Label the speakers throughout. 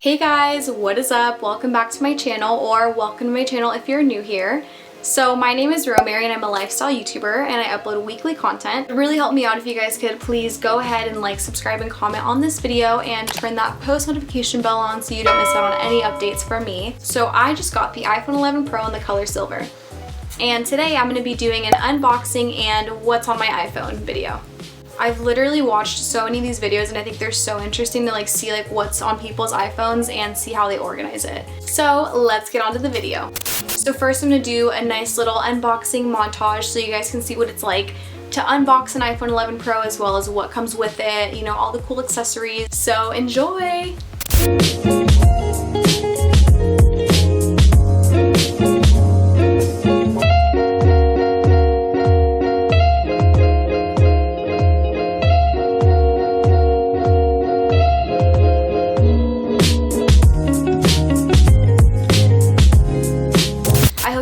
Speaker 1: Hey guys, what is up? Welcome back to my channel, or welcome to my channel if you're new here. So my name is Romary and I'm a lifestyle YouTuber and I upload weekly content. It would really help me out if you guys could please go ahead and like, subscribe, and comment on this video and turn that post notification bell on so you don't miss out on any updates from me. So I just got the iPhone 11 Pro in the color silver. And today I'm going to be doing an unboxing and what's on my iPhone video. I've literally watched so many of these videos and I think they're so interesting to like see like what's on people's iPhones and see how they organize it. So let's get on to the video. So first I'm going to do a nice little unboxing montage so you guys can see what it's like to unbox an iPhone 11 Pro as well as what comes with it, you know, all the cool accessories. So enjoy!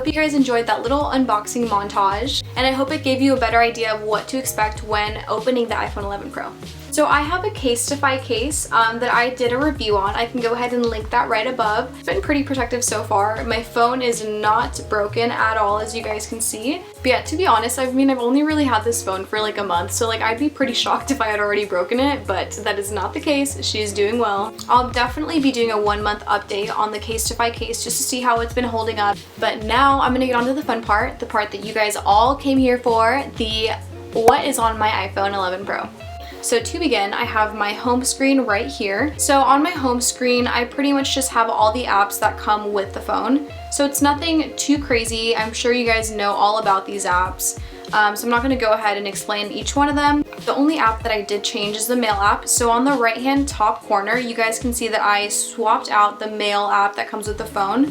Speaker 1: You guys enjoyed that little unboxing montage, and I hope it gave you a better idea of what to expect when opening the iPhone 11 Pro. So I have a Casetify case that I did a review on. I can go ahead and link that right above. It's been pretty protective so far. My phone is not broken at all, as you guys can see. But yeah, to be honest, I've only really had this phone for like a month, so like I'd be pretty shocked if I had already broken it, but that is not the case. She's doing well. I'll definitely be doing a 1-month update on the Casetify case just to see how it's been holding up. But now I'm gonna get on to the fun part, the part that you guys all came here for, the what is on my iPhone 11 Pro. So to begin, I have my home screen right here. So on my home screen, I pretty much just have all the apps that come with the phone. So it's nothing too crazy. I'm sure you guys know all about these apps. So I'm not going to go ahead and explain each one of them. The only app that I did change is the Mail app. So on the right-hand top corner, you guys can see that I swapped out the Mail app that comes with the phone,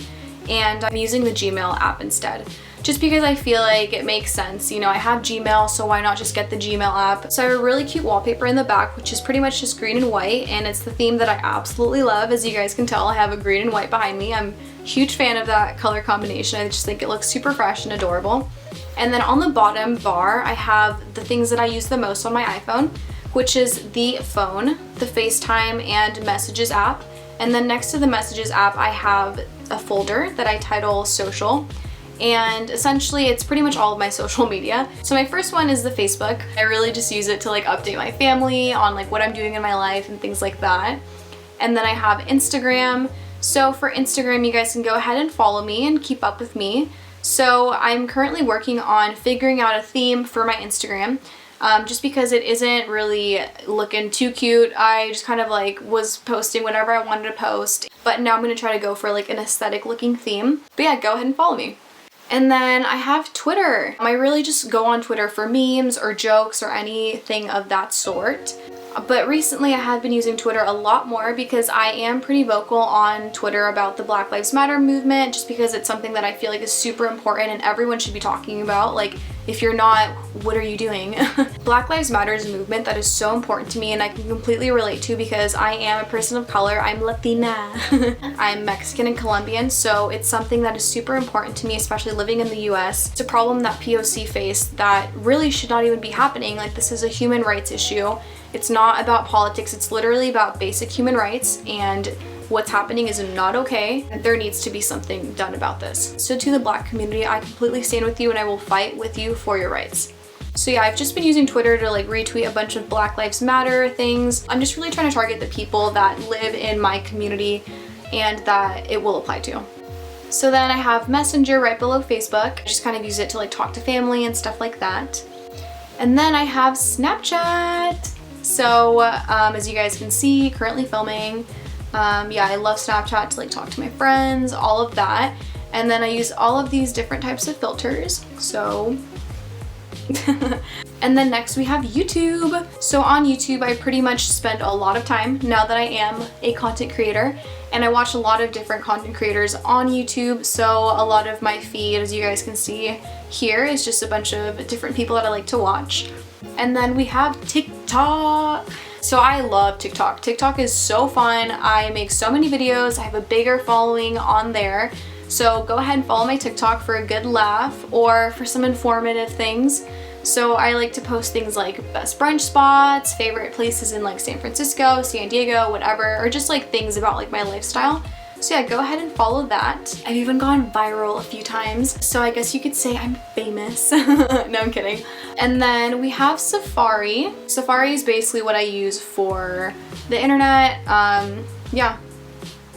Speaker 1: and I'm using the Gmail app instead. Just because I feel like it makes sense. You know, I have Gmail, so why not just get the Gmail app? So I have a really cute wallpaper in the back, which is pretty much just green and white, and it's the theme that I absolutely love. As you guys can tell, I have a green and white behind me. I'm a huge fan of that color combination. I just think it looks super fresh and adorable. And then on the bottom bar, I have the things that I use the most on my iPhone, which is the phone, the FaceTime, and Messages app. And then next to the Messages app, I have a folder that I title Social. And essentially it's pretty much all of my social media. So my first one is the Facebook. I really just use it to like update my family on like what I'm doing in my life and things like that. And then I have Instagram. So for Instagram, you guys can go ahead and follow me and keep up with me. So I'm currently working on figuring out a theme for my Instagram. Just because it isn't really looking too cute. I just kind of like was posting whenever I wanted to post, but now I'm going to try to go for like an aesthetic looking theme. But yeah, go ahead and follow me. And then I have Twitter. I really just go on Twitter for memes or jokes or anything of that sort. But recently I have been using Twitter a lot more because I am pretty vocal on Twitter about the Black Lives Matter movement, just because it's something that I feel like is super important and everyone should be talking about. Like, if you're not, what are you doing? Black Lives Matter is a movement that is so important to me and I can completely relate to because I am a person of color. I'm Latina. I'm Mexican and Colombian, so it's something that is super important to me, especially living in the US. It's a problem that POC face that really should not even be happening. Like, this is a human rights issue. It's not about politics, it's literally about basic human rights, and what's happening is not okay. There needs to be something done about this. So to the Black community, I completely stand with you and I will fight with you for your rights. So yeah, I've just been using Twitter to like retweet a bunch of Black Lives Matter things. I'm just really trying to target the people that live in my community and that it will apply to. So then I have Messenger right below Facebook. I just kind of use it to like talk to family and stuff like that. And then I have Snapchat. So as you guys can see, currently filming. Yeah, I love Snapchat to like talk to my friends, all of that. And then I use all of these different types of filters. So and then next we have YouTube. So on YouTube, I pretty much spend a lot of time now that I am a content creator, and I watch a lot of different content creators on YouTube. So a lot of my feed, as you guys can see here, is just a bunch of different people that I like to watch. And then we have TikTok. So I love TikTok. TikTok is so fun. I make so many videos. I have a bigger following on there. So go ahead and follow my TikTok for a good laugh or for some informative things. So I like to post things like best brunch spots, favorite places in like San Francisco, San Diego, whatever, or just like things about like my lifestyle. So yeah, go ahead and follow that. I've even gone viral a few times, so I guess you could say I'm famous. No, I'm kidding. And then we have Safari. Safari is basically what I use for the internet. Yeah.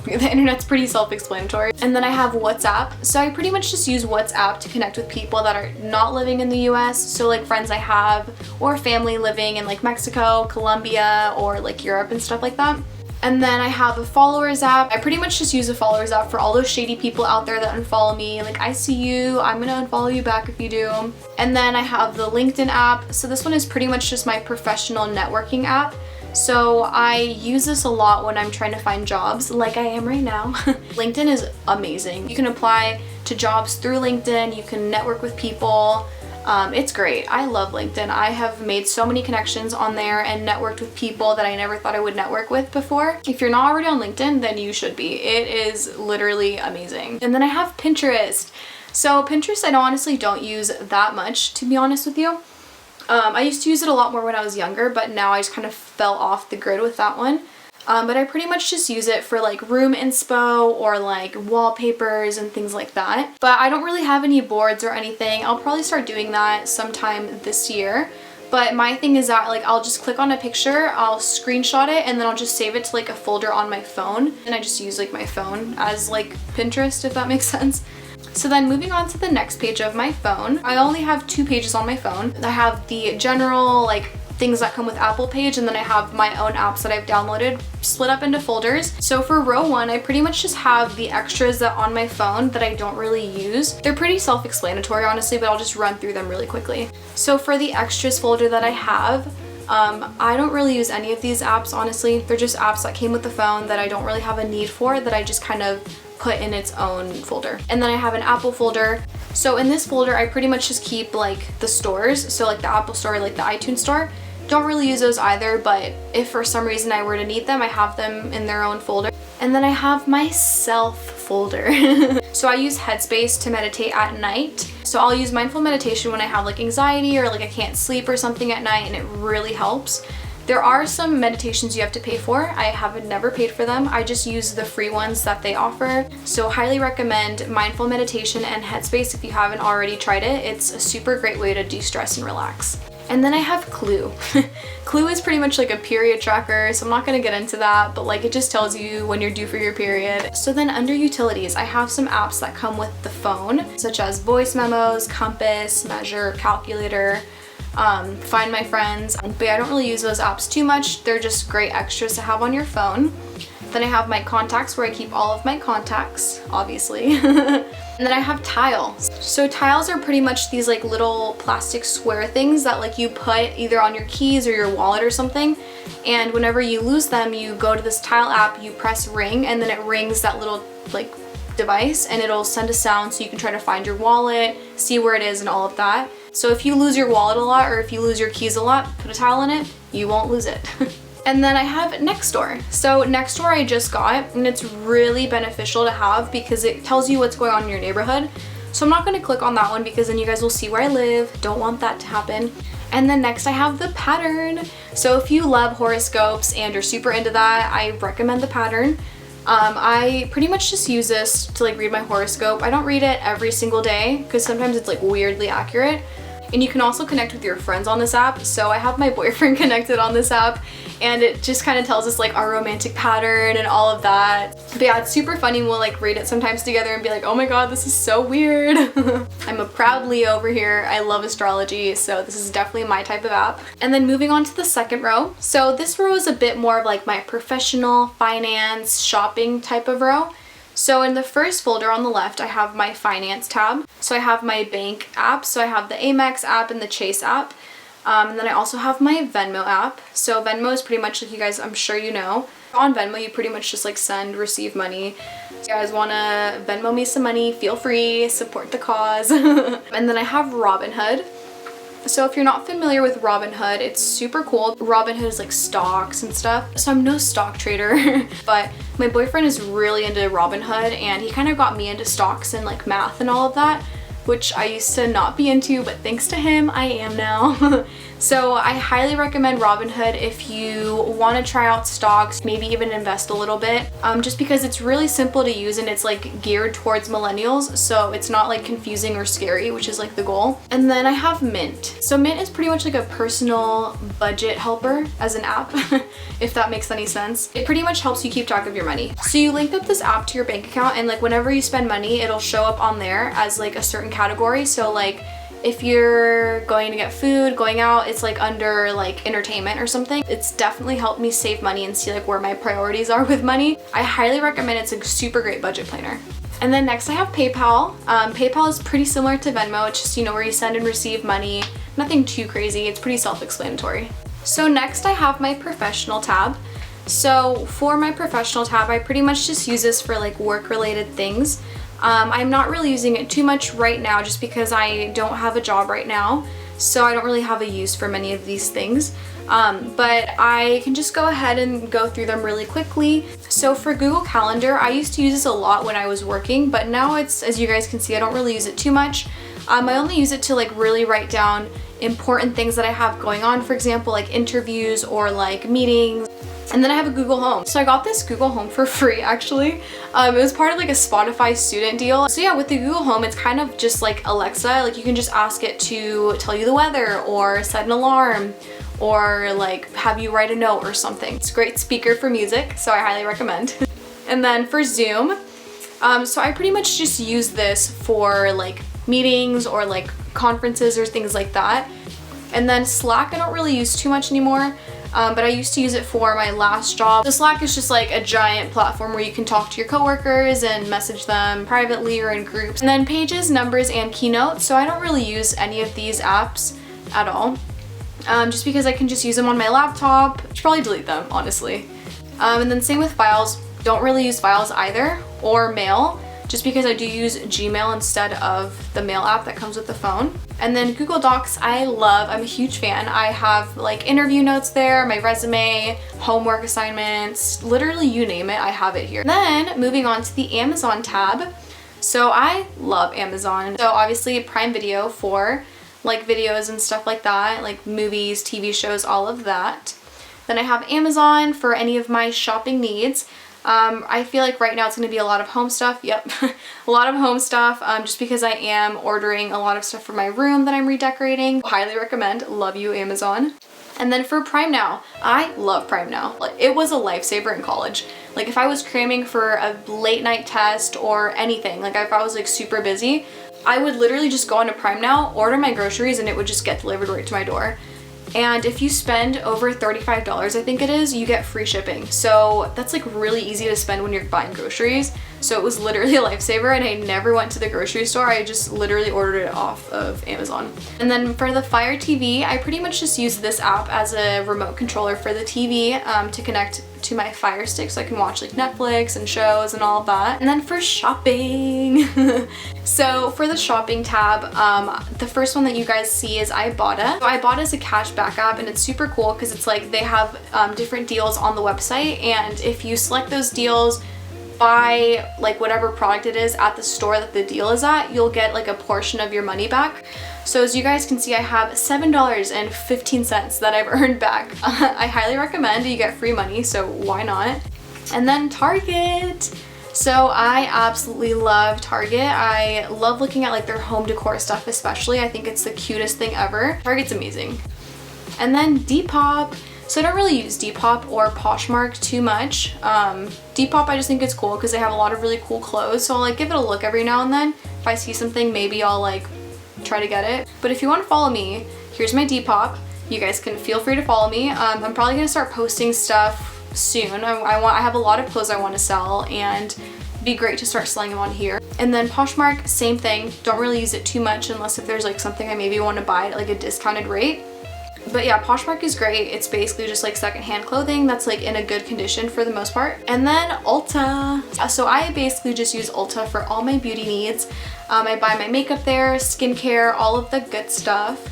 Speaker 1: The internet's pretty self-explanatory. And then I have WhatsApp. So I pretty much just use WhatsApp to connect with people that are not living in the US. So like friends I have or family living in like Mexico, Colombia, or like Europe and stuff like that. And then I have a followers app. I pretty much just use a followers app for all those shady people out there that unfollow me. Like, I see you, I'm gonna unfollow you back if you do. And then I have the LinkedIn app. So this one is pretty much just my professional networking app. So I use this a lot when I'm trying to find jobs, like I am right now. LinkedIn is amazing. You can apply to jobs through LinkedIn. You can network with people. It's great. I love LinkedIn. I have made so many connections on there and networked with people that I never thought I would network with before. If you're not already on LinkedIn, then you should be. It is literally amazing. And then I have Pinterest. So Pinterest I honestly don't use that much, to be honest with you. I used to use it a lot more when I was younger, but now I just kind of fell off the grid with that one. But I pretty much just use it for like room inspo or like wallpapers and things like that. But I don't really have any boards or anything. I'll probably start doing that sometime this year. But my thing is that like I'll just click on a picture, I'll screenshot it, and then I'll just save it to like a folder on my phone. And I just use like my phone as like Pinterest, if that makes sense. So then moving on to the next page of my phone, I only have 2 pages on my phone. I have the general like things that come with Apple page, and then I have my own apps that I've downloaded split up into folders. So for row 1, I pretty much just have the extras that on my phone that I don't really use. They're pretty self-explanatory honestly, but I'll just run through them really quickly. So for the extras folder that I have, I don't really use any of these apps honestly. They're just apps that came with the phone that I don't really have a need for, that I just kind of put in its own folder. And then I have an Apple folder. So in this folder, I pretty much just keep like the stores. So like the Apple store, like the iTunes store. Don't really use those either, but if for some reason I were to need them, I have them in their own folder. And then I have my self folder. So I use Headspace to meditate at night. So I'll use mindful meditation when I have like anxiety or like I can't sleep or something at night, and it really helps. There are some meditations you have to pay for. I have never paid for them. I just use the free ones that they offer. So highly recommend mindful meditation and Headspace if you haven't already tried it. It's a super great way to de-stress and relax. And then I have Clue. Clue is pretty much like a period tracker, so I'm not gonna get into that, but like it just tells you when you're due for your period. So then under utilities, I have some apps that come with the phone, such as voice memos, compass, measure, calculator, find my friends. But yeah, I don't really use those apps too much. They're just great extras to have on your phone. Then I have my contacts where I keep all of my contacts, obviously. And then I have tiles. So tiles are pretty much these like little plastic square things that like you put either on your keys or your wallet or something. And whenever you lose them, you go to this tile app, you press ring, and then it rings that little like device, and it'll send a sound so you can try to find your wallet, see where it is and all of that. So if you lose your wallet a lot or if you lose your keys a lot, put a tile in it, you won't lose it. And then I have Nextdoor. So Nextdoor I just got, and it's really beneficial to have because it tells you what's going on in your neighborhood. So I'm not gonna click on that one because then you guys will see where I live. Don't want that to happen. And then next I have the Pattern. So if you love horoscopes and you're super into that, I recommend the Pattern. I pretty much just use this to like read my horoscope. I don't read it every single day because sometimes it's like weirdly accurate. And you can also connect with your friends on this app. So I have my boyfriend connected on this app, and it just kind of tells us like our romantic pattern and all of that. But yeah, it's super funny. We'll like read it sometimes together and be like, oh my god, this is so weird. I'm a proud Leo over here. I love astrology, so this is definitely my type of app. And then moving on to the second row. So this row is a bit more of like my professional, finance, shopping type of row. So in the first folder on the left, I have my finance tab. So I have my bank app. So I have the Amex app and the Chase app. And then I also have my Venmo app. So Venmo is pretty much like you guys, I'm sure you know. On Venmo, you pretty much just like send, receive money. So if you guys wanna Venmo me some money, feel free, support the cause. And then I have Robinhood. So if you're not familiar with Robinhood, it's super cool. Robinhood is like stocks and stuff. So I'm no stock trader, but my boyfriend is really into Robinhood, and he kind of got me into stocks and like math and all of that. which I used to not be into, but thanks to him, I am now. So I highly recommend Robinhood if you want to try out stocks, maybe even invest a little bit, just because it's really simple to use and it's like geared towards millennials, so it's not like confusing or scary, which is like the goal. And then I have Mint. So Mint is pretty much like a personal budget helper as an app, if that makes any sense. It pretty much helps you keep track of your money. So you link up this app to your bank account, and like whenever you spend money, it'll show up on there as like a certain category. So like if you're going to get food, going out, it's like under like entertainment or something. It's definitely helped me save money and see like where my priorities are with money. I highly recommend it. It's a super great budget planner. And then next I have PayPal. PayPal is pretty similar to Venmo. It's just, you know, where you send and receive money. Nothing too crazy. It's pretty self-explanatory. So next I have my professional tab. So for my professional tab, I pretty much just use this for like work-related things. I'm not really using it too much right now just because I don't have a job right now, so I don't really have a use for many of these things. But I can just go ahead and go through them really quickly. So for Google Calendar, I used to use this a lot when I was working, but now it's, as you guys can see, I don't really use it too much. I only use it to like really write down important things that I have going on, for example, like interviews or like meetings. And then I have a Google Home. So I got this Google Home for free, actually. It was part of like a Spotify student deal. So yeah, with the Google Home, it's kind of just like Alexa. Like you can just ask it to tell you the weather or set an alarm or like have you write a note or something. It's a great speaker for music, so I highly recommend. And then for Zoom, so I pretty much just use this for like meetings or like conferences or things like that. And then Slack, I don't really use too much anymore. But I used to use it for my last job. So Slack is just like a giant platform where you can talk to your coworkers and message them privately or in groups. And then Pages, Numbers, and Keynote. So I don't really use any of these apps at all, just because I can just use them on my laptop. I should probably delete them, honestly. And then same with Files. Don't really use Files either, or Mail, just because I do use Gmail instead of the Mail app that comes with the phone. And then Google Docs, I love. I'm a huge fan. I have like interview notes there, my resume, homework assignments, literally you name it, I have it here. Then moving on to the Amazon tab. So I love Amazon. So obviously Prime Video for like videos and stuff like that, like movies, TV shows, all of that. Then I have Amazon for any of my shopping needs. I feel like right now it's going to be a lot of home stuff. Yep, a lot of home stuff, just because I am ordering a lot of stuff for my room that I'm redecorating. Highly recommend. Love you, Amazon. And then for Prime Now, I love Prime Now. Like, it was a lifesaver in college. Like if I was cramming for a late night test or anything, like if I was like super busy, I would literally just go onto Prime Now, order my groceries, and it would just get delivered right to my door. And if you spend over $35, I think it is, you get free shipping. So that's like really easy to spend when you're buying groceries. So it was literally a lifesaver, and I never went to the grocery store. I just literally ordered it off of Amazon. And then for the Fire TV, I pretty much just use this app as a remote controller for the TV to connect to my Fire Stick so I can watch like Netflix and shows and all of that. And then for shopping, so for the shopping tab, the first one that you guys see is Ibotta. So Ibotta is a cashback app, and it's super cool because it's like they have different deals on the website, and if you select those deals, buy like whatever product it is at the store that the deal is at, you'll get like a portion of your money back. So as you guys can see, I have $7.15 that I've earned back. I highly recommend. You get free money, so why not? And then Target. So I absolutely love Target. I love looking at like their home decor stuff, especially. I think it's the cutest thing ever. Target's amazing. And then Depop. So I don't really use Depop or Poshmark too much. Depop, I just think it's cool because they have a lot of really cool clothes. So I'll like give it a look every now and then. If I see something, maybe I'll like try to get it. But if you want to follow me, here's my Depop. You guys can feel free to follow me. I'm probably gonna start posting stuff soon. I have a lot of clothes I want to sell, and it'd be great to start selling them on here. And then Poshmark, same thing. Don't really use it too much unless if there's like something I maybe want to buy at like a discounted rate. But yeah, Poshmark is great. It's basically just like secondhand clothing that's like in a good condition for the most part. And then Ulta. So I basically just use Ulta for all my beauty needs. I buy my makeup there, skincare, all of the good stuff.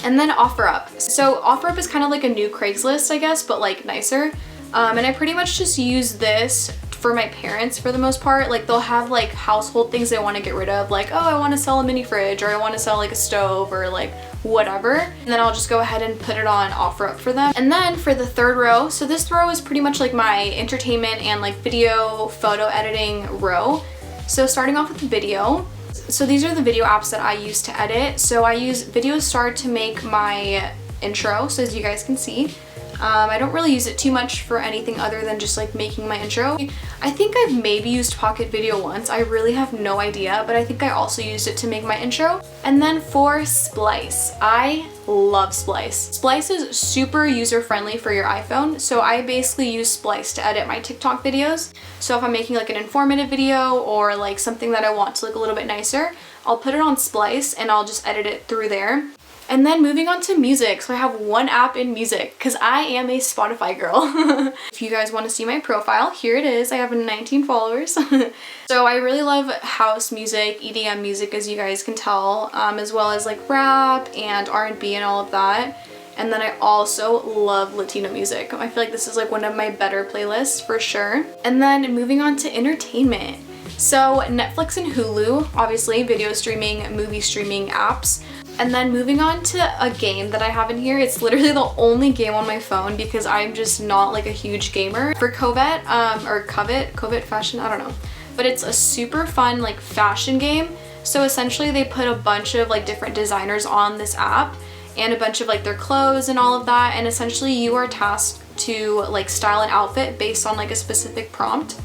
Speaker 1: And then OfferUp. So OfferUp is kind of like a new Craigslist, I guess, but like nicer. And I pretty much just use this for my parents for the most part. Like they'll have like household things they want to get rid of, like, oh, I want to sell a mini fridge, or I want to sell like a stove, or like whatever, and then I'll just go ahead and put it on OfferUp for them. And then for the third row, so this row is pretty much like my entertainment and like video photo editing row. So starting off with the video, so these are the video apps that I use to edit. So I use Video Star to make my intro, so as you guys can see. I don't really use it too much for anything other than just like making my intro. I think I've maybe used Pocket Video once. I really have no idea, but I think I also used it to make my intro. And then for Splice, I love Splice. Splice is super user-friendly for your iPhone. So I basically use Splice to edit my TikTok videos. So if I'm making like an informative video or like something that I want to look a little bit nicer, I'll put it on Splice and I'll just edit it through there. And then moving on to music, so I have one app in music because I am a Spotify girl. If you guys want to see my profile, here it is. I have 19 followers. So I really love house music, EDM music, as you guys can tell, as well as like rap and R&B and all of that. And then I also love Latino music. I feel like this is like one of my better playlists for sure. And then moving on to entertainment. So Netflix and Hulu, obviously video streaming, movie streaming apps. And then moving on to a game that I have in here. It's literally the only game on my phone because I'm just not like a huge gamer. For Covet, or Covet Fashion, I don't know. But it's a super fun like fashion game. So essentially they put a bunch of like different designers on this app and a bunch of like their clothes and all of that. And essentially you are tasked to like style an outfit based on like a specific prompt.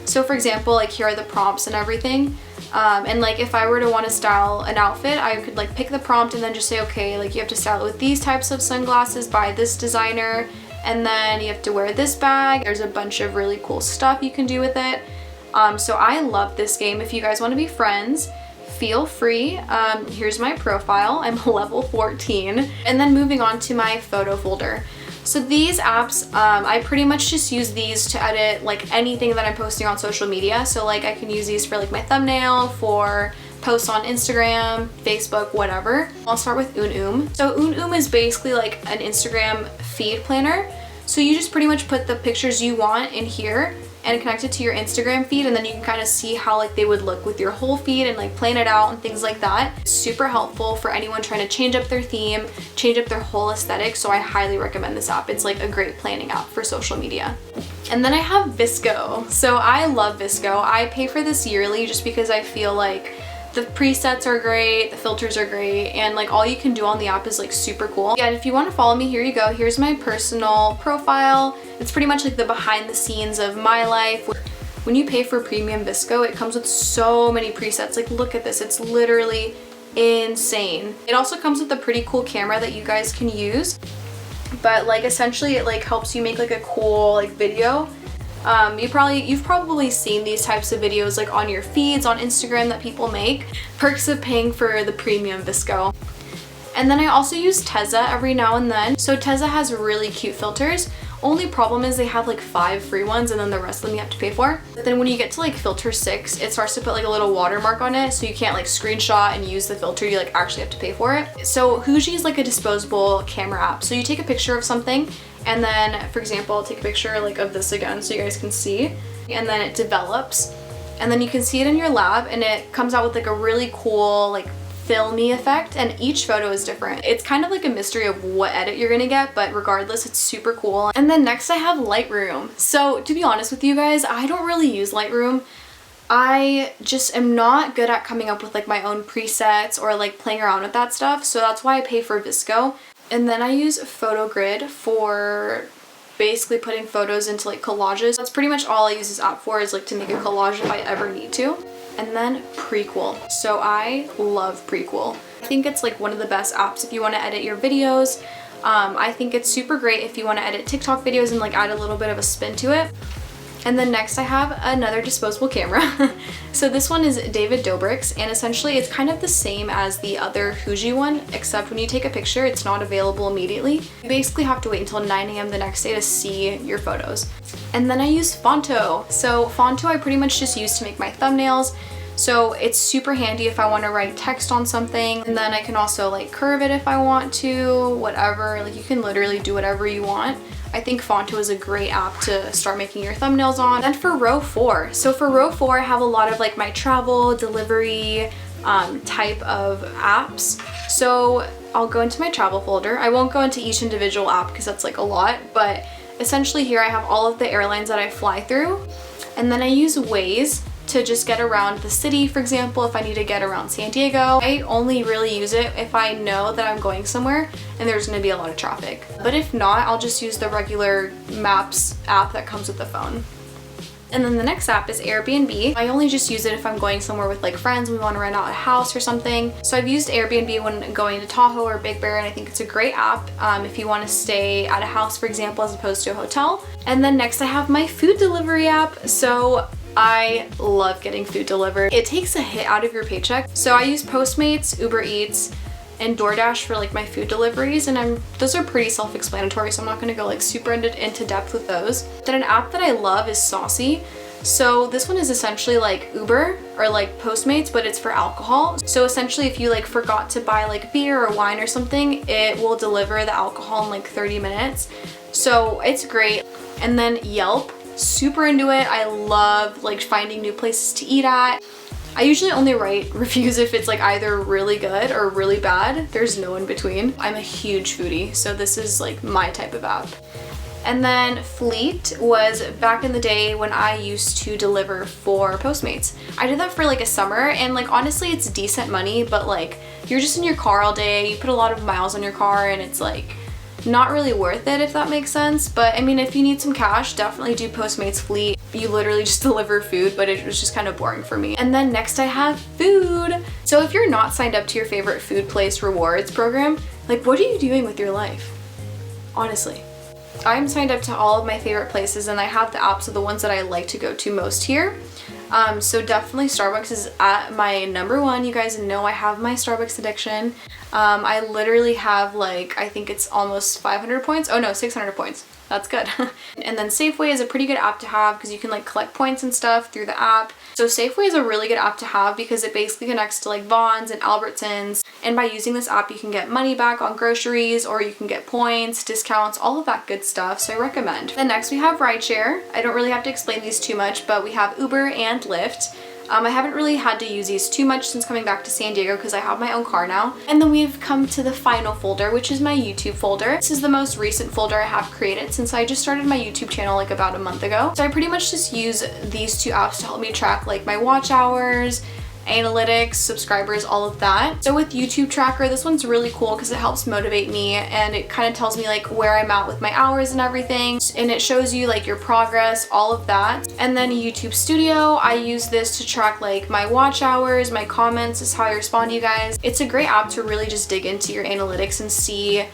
Speaker 1: So for example, like here are the prompts and everything. And like if I were to want to style an outfit, I could like pick the prompt and then just say, okay, like you have to style it with these types of sunglasses by this designer, and then you have to wear this bag. There's a bunch of really cool stuff you can do with it. So I love this game. If you guys want to be friends, feel free. Here's my profile. I'm level 14. And then moving on to my photo folder. So these apps, I pretty much just use these to edit like anything that I'm posting on social media. So like I can use these for like my thumbnail, for posts on Instagram, Facebook, whatever. I'll start with Un. So Un is basically like an Instagram feed planner. So you just pretty much put the pictures you want in here and connect it to your Instagram feed, and then you can kind of see how like they would look with your whole feed and like plan it out and things like that. Super helpful for anyone trying to change up their theme, change up their whole aesthetic. So I highly recommend this app. It's like a great planning app for social media. And then I have VSCO. So I love VSCO. I pay for this yearly just because I feel like the presets are great, the filters are great, and like all you can do on the app is like super cool. Yeah, and if you want to follow me, here you go. Here's my personal profile. It's pretty much like the behind the scenes of my life. When you pay for premium VSCO, it comes with so many presets. Like look at this, it's literally insane. It also comes with a pretty cool camera that you guys can use. But like essentially it like helps you make like a cool like video. You've probably seen these types of videos like on your feeds on Instagram that people make. Perks of paying for the premium VSCO. And then I also use Tezza every now and then. So Tezza has really cute filters. Only problem is they have like 5 free ones and then the rest of them you have to pay for. But then when you get to like filter 6, it starts to put like a little watermark on it, so you can't like screenshot and use the filter. You like actually have to pay for it. So Huji is like a disposable camera app. So you take a picture of something, and then for example, I'll take a picture like of this again so you guys can see, and then it develops, and then you can see it in your lab, and it comes out with like a really cool like filmy effect, and each photo is different. It's kind of like a mystery of what edit you're gonna get, but regardless, it's super cool. And then next I have Lightroom. So to be honest with you guys, I don't really use Lightroom. I just am not good at coming up with like my own presets or like playing around with that stuff, so that's why I pay for VSCO. And then I use PhotoGrid for basically putting photos into like collages. That's pretty much all I use this app for, is like to make a collage if I ever need to. And then Prequel. So I love Prequel. I think it's like one of the best apps if you want to edit your videos. I think it's super great if you want to edit TikTok videos and like add a little bit of a spin to it. And then next I have another disposable camera. So this one is David Dobrik's, and essentially it's kind of the same as the other Huji one, except when you take a picture, it's not available immediately. You basically have to wait until 9 a.m. the next day to see your photos. And then I use Fonto. So Fonto I pretty much just use to make my thumbnails. So it's super handy if I want to write text on something, and then I can also like curve it if I want to, whatever. Like you can literally do whatever you want. I think Fonto is a great app to start making your thumbnails on. And for row 4, so for row 4 I have a lot of like my travel, delivery type of apps. So I'll go into my travel folder. I won't go into each individual app because that's like a lot, but essentially here I have all of the airlines that I fly through. And then I use Waze to just get around the city. For example, if I need to get around San Diego, I only really use it if I know that I'm going somewhere and there's gonna be a lot of traffic. But if not, I'll just use the regular Maps app that comes with the phone. And then the next app is Airbnb. I only just use it if I'm going somewhere with like friends and we want to rent out a house or something. So I've used Airbnb when going to Tahoe or Big Bear, and I think it's a great app if you want to stay at a house, for example, as opposed to a hotel. And then next I have my food delivery app. So I love getting food delivered. It takes a hit out of your paycheck. So I use Postmates, Uber Eats, and DoorDash for like my food deliveries, and those are pretty self-explanatory, so I'm not gonna go like super into depth with those. Then an app that I love is Saucy. So this one is essentially like Uber or like Postmates, but it's for alcohol. So essentially if you like forgot to buy like beer or wine or something, it will deliver the alcohol in like 30 minutes. So it's great. And then Yelp, super into it. I love like finding new places to eat at. I usually only write reviews if it's like either really good or really bad. There's no in between. I'm a huge foodie, so this is like my type of app. And then Fleet was back in the day when I used to deliver for Postmates. I did that for like a summer, and like honestly it's decent money, but like you're just in your car all day, you put a lot of miles on your car, and it's like not really worth it, if that makes sense. But I mean, if you need some cash, definitely do Postmates Fleet. You literally just deliver food, but it was just kind of boring for me. And then next I have food. So if you're not signed up to your favorite food place rewards program, like what are you doing with your life? Honestly. I'm signed up to all of my favorite places, and I have the apps of the ones that I like to go to most here. So definitely Starbucks is at my number one. You guys know I have my Starbucks addiction. I literally have like, I think it's almost 500 points. Oh no, 600 points. That's good. And then Safeway is a pretty good app to have because you can like collect points and stuff through the app. So Safeway is a really good app to have because it basically connects to like Vons and Albertsons. And by using this app, you can get money back on groceries, or you can get points, discounts, all of that good stuff. So I recommend. Then next we have rideshare. I don't really have to explain these too much, but we have Uber and Lyft. I haven't really had to use these too much since coming back to San Diego because I have my own car now. And then we've come to the final folder, which is my YouTube folder. This is the most recent folder I have created since I just started my YouTube channel like about a month ago. So I pretty much just use these two apps to help me track like my watch hours, analytics, subscribers, all of that. So with YouTube Tracker, this one's really cool because it helps motivate me, and it kind of tells me like where I'm at with my hours and everything, and it shows you like your progress, all of that. And then YouTube Studio, I use this to track like my watch hours, my comments, is how I respond to you guys. It's a great app to really just dig into your analytics and see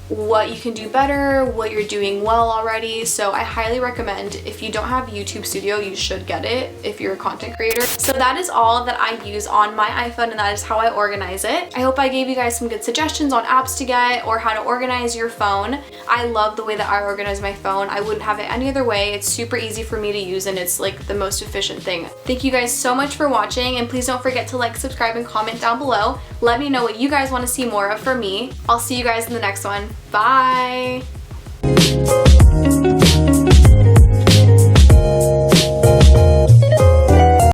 Speaker 1: what you can do better, what you're doing well already. So I highly recommend, if you don't have YouTube Studio, you should get it if you're a content creator. So that is all that I use on my iPhone, and that is how I organize it. I hope I gave you guys some good suggestions on apps to get or how to organize your phone. I love the way that I organize my phone. I wouldn't have it any other way. It's super easy for me to use, and it's like the most efficient thing. Thank you guys so much for watching, and please don't forget to like, subscribe, and comment down below. Let me know what you guys want to see more of from me. I'll see you guys in the next one. Bye!